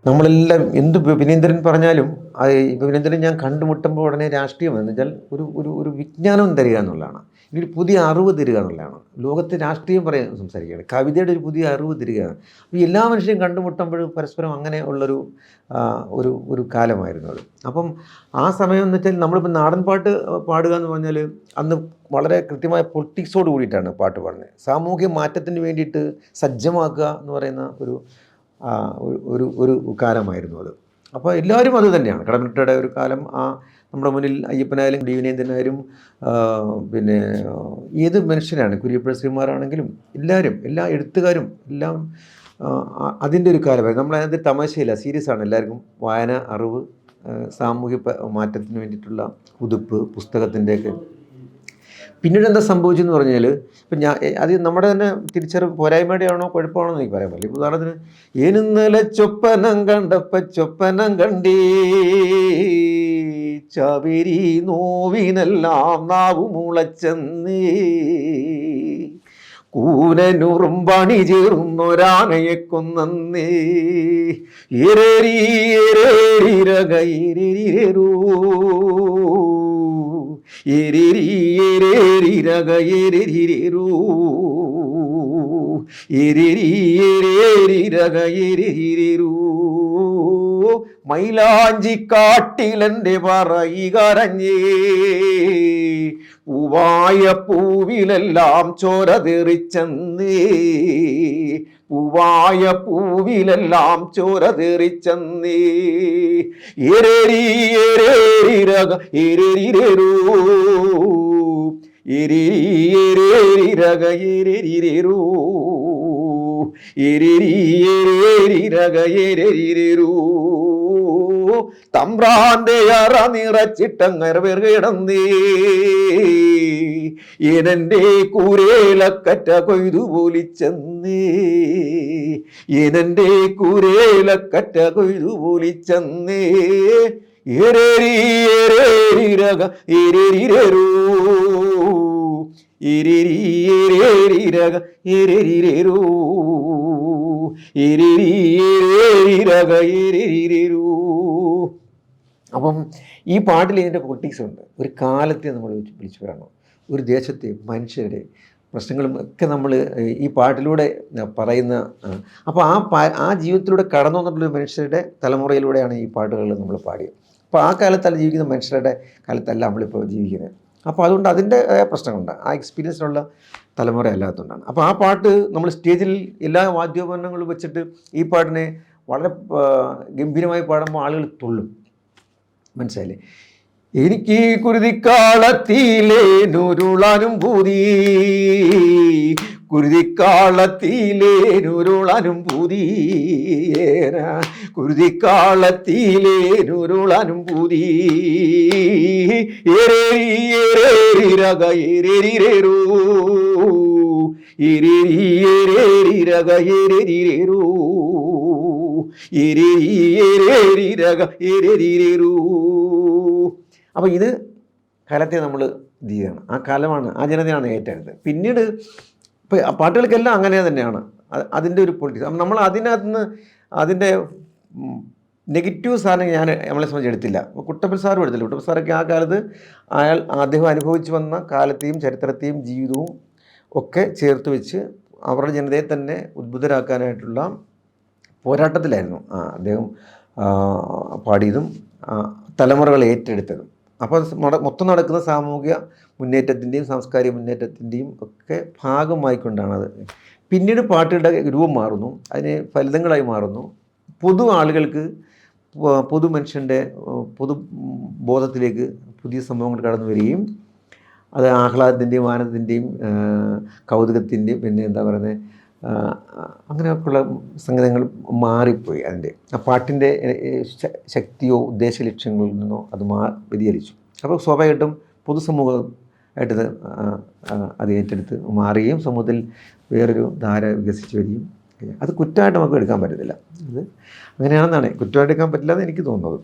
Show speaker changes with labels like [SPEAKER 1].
[SPEAKER 1] നമ്മളെല്ലാം എന്ത് വിനീന്ദ്രൻ പറഞ്ഞാലും വിനീന്ദ്രൻ ഞാൻ കണ്ടുമുട്ടുമ്പോൾ ഉടനെ രാഷ്ട്രീയം എന്ന് വെച്ചാൽ ഒരു ഒരു ഒരു വിജ്ഞാനം തരിക എന്നുള്ളതാണ്. ഒരു പുതിയ അറിവ് തരിക എന്നുള്ളതാണ്. ലോകത്തെ രാഷ്ട്രീയം പറയാൻ സംസാരിക്കുകയാണ്, കവിതയുടെ ഒരു പുതിയ അറിവ് തരികയാണ്. അപ്പോൾ എല്ലാ മനുഷ്യരും കണ്ടുമുട്ടുമ്പോഴും പരസ്പരം അങ്ങനെ ഉള്ളൊരു ഒരു ഒരു കാലമായിരുന്നു അത്. അപ്പം ആ സമയം എന്ന് വെച്ചാൽ നമ്മളിപ്പോൾ നാടൻ പാട്ട് പാടുക എന്ന് പറഞ്ഞാൽ അന്ന് വളരെ കൃത്യമായ പൊളിറ്റിക്സോട് കൂടിയിട്ടാണ് പാട്ട് പാടുന്നത്. സാമൂഹ്യ മാറ്റത്തിന് വേണ്ടിയിട്ട് സജ്ജമാക്കുക എന്ന് പറയുന്ന ഒരു ഒരു ഒരു കാലമായിരുന്നു അത്. അപ്പോൾ എല്ലാവരും അത് തന്നെയാണ്. കടമ്മനിട്ടയുടെ ഒരു കാലം നമ്മുടെ മുന്നിൽ അയ്യപ്പനായാലും ഡി വിനേന്ദ്രനായാലും പിന്നെ ഏത് മനുഷ്യരാണ്, കുര്യപ്പുഴ ശ്രീമാരാണെങ്കിലും എല്ലാവരും, എല്ലാ എഴുത്തുകാരും എല്ലാം അതിൻ്റെ ഒരു കാലമായിരുന്നു. നമ്മളതിനകത്ത് തമാശയില്ല, സീരിയസ് ആണ്. എല്ലാവർക്കും വായന, അറിവ്, സാമൂഹ്യ മാറ്റത്തിന് വേണ്ടിയിട്ടുള്ള പുതുപ്പ്, പുസ്തകത്തിൻ്റെയൊക്കെ. പിന്നീട് എന്താ സംഭവിച്ചെന്ന് പറഞ്ഞാൽ, ഇപ്പം അത് നമ്മുടെ തന്നെ തിരിച്ചറിവ് പോരായ്മയുടെ ആണോ കുഴപ്പമാണോ എന്ന് എനിക്ക് പറയാൻ പറ്റില്ല. ഉദാഹരണത്തിന്, ഏനിന്നലെ ചൊപ്പനം കണ്ടപ്പ ചൊപ്പനം കണ്ടേ ചാവേരി നോവിനെല്ലാം നാവു മുളച്ചെന്നേ കൂനനുറുമ്പണി ചേർന്നൊരാനയെ കൊന്നേ ഏരേരീരകേരോ മൈലാഞ്ചി കാട്ടിലെൻ്റെ പറയികരഞ്ഞേ പൂവായ പൂവിലെല്ലാം ചോര തെറിച്ചെന്നേ പൂവായ പൂവിലെല്ലാം ചോര തെറിച്ചെന്നേ ഏരേരീരക ഏരേരിരോ ഏരേരീരക ഏരേരിരോ ഏരേരീരക ഏരേരിരോ തമ്പ്രാന്റെ അറ നിറച്ചിട്ടങ്ങർ കിടന്നേ എനന്റെ കൂരേലക്കറ്റ കൊയ്തു പോലിച്ചെന്നേ എനന്റെ കൂരേലക്കറ്റ കൊയ്തു പോലിച്ചെന്നേ ഏരേരീരക ഏരേരിരോ ഏരേരീരക ഏരേരിരോ ഏരേരീരക ഏരേരിരോ. അപ്പം ഈ പാട്ടിൽ ഇതിൻ്റെ പൊളിറ്റിക്സ് ഉണ്ട്. ഒരു കാലത്തെ നമ്മൾ വിളിച്ചു പറയണം, ഒരു ദേശത്തെ മനുഷ്യരുടെ പ്രശ്നങ്ങളും ഒക്കെ നമ്മൾ ഈ പാട്ടിലൂടെ പറയുന്ന. അപ്പോൾ ആ ജീവിതത്തിലൂടെ കടന്നു വന്നിട്ടുള്ള മനുഷ്യരുടെ തലമുറയിലൂടെയാണ് ഈ പാട്ടുകൾ നമ്മൾ പാടിയത്. അപ്പോൾ ആ കാലത്തല്ല ജീവിക്കുന്ന മനുഷ്യരുടെ കാലത്തല്ല നമ്മളിപ്പോൾ ജീവിക്കുന്നത്. അപ്പോൾ അതുകൊണ്ട് അതിൻ്റെ പ്രശ്നങ്ങളുണ്ട്, ആ എക്സ്പീരിയൻസിനുള്ള തലമുറ അല്ലാത്തതുകൊണ്ടാണ്. അപ്പോൾ ആ പാട്ട് നമ്മൾ സ്റ്റേജിൽ എല്ലാ വാദ്യോപകരണങ്ങളും വെച്ചിട്ട് ഈ പാട്ടിനെ വളരെ ഗംഭീരമായി പാടുമ്പോൾ ആളുകൾ തുള്ളും. മനസ്സിലായില്ലേ? എനിക്ക് കുരുതിക്കാളത്തിലേ നൂരുളാനും പൂതി, കുരുതിക്കാളത്തിലേ നൂരുളാനും പൂതി, കുരുതിക്കാളത്തിലേ നൂരുളാനും പൂതി ഏരേരിരക ഏരേരിരോ ഏരേരിരക ഏരേരിരോ ഏരേരിരക ഏരേരിരോ. അപ്പോൾ ഇത് കാലത്തെ നമ്മൾ ഇത് ചെയ്യണം. ആ കാലമാണ്, ആ ജനതയാണ് ഏറ്റെടുത്തത്. പിന്നീട് ഇപ്പോൾ പാട്ടുകൾക്കെല്ലാം അങ്ങനെ തന്നെയാണ്. അതിൻ്റെ ഒരു പൊളിറ്റിക്സ് നമ്മൾ അതിനകത്ത് നിന്ന് അതിൻ്റെ നെഗറ്റീവ് സാധനം നമ്മളെ സംബന്ധിച്ച് എടുത്തില്ല. കുട്ടപ്പൻ സാറും എടുത്തില്ല. കുട്ടപ്പൻ സാറൊക്കെ ആ കാലത്ത് അദ്ദേഹം അനുഭവിച്ച് വന്ന കാലത്തെയും ചരിത്രത്തെയും ജീവിതവും ഒക്കെ ചേർത്ത് വെച്ച് അവരുടെ ജനതയെ തന്നെ ഉദ്ബുദ്ധരാക്കാനായിട്ടുള്ള പോരാട്ടത്തിലായിരുന്നു അദ്ദേഹം പാടിയതും തലമുറകൾ ഏറ്റെടുത്തതും. അപ്പോൾ മൊത്തം നടക്കുന്ന സാമൂഹിക മുന്നേറ്റത്തിൻ്റെയും സാംസ്കാരിക മുന്നേറ്റത്തിൻ്റെയും ഒക്കെ ഭാഗമായിക്കൊണ്ടാണ് അത്. പിന്നീട് പാട്ടുകളുടെ രൂപം മാറുന്നു, അതിന് ഫലിതങ്ങളായി മാറുന്നു. പൊതു ആളുകൾക്ക്, പൊതു മനുഷ്യൻ്റെ പൊതുബോധത്തിലേക്ക് പുതിയ സംഭവങ്ങൾ കടന്നു വരികയും അത് ആഹ്ലാദത്തിൻ്റെയും ആനന്ദത്തിൻ്റെയും കൗതുകത്തിൻ്റെയും പിന്നെ എന്താ പറയുന്നത് അങ്ങനെയൊക്കെയുള്ള സംഗീതങ്ങൾ മാറിപ്പോയി. അതിൻ്റെ ആ പാട്ടിൻ്റെ ശക്തിയോ ഉദ്ദേശ ലക്ഷ്യങ്ങളിൽ നിന്നോ അത് വ്യതിചലിച്ചു. അപ്പോൾ സ്വാഭാവികമായിട്ടും പൊതുസമൂഹമായിട്ട് അത് ഏറ്റെടുത്ത് മാറുകയും സമൂഹത്തിൽ വേറൊരു ധാര വികസിച്ച് വരികയും. അത് കുറ്റമായിട്ട് നമുക്ക് എടുക്കാൻ പറ്റത്തില്ല. അത് അങ്ങനെയാണെന്നാണ്, കുറ്റമായിട്ട് എടുക്കാൻ പറ്റില്ല എന്ന് എനിക്ക് തോന്നുന്നത്.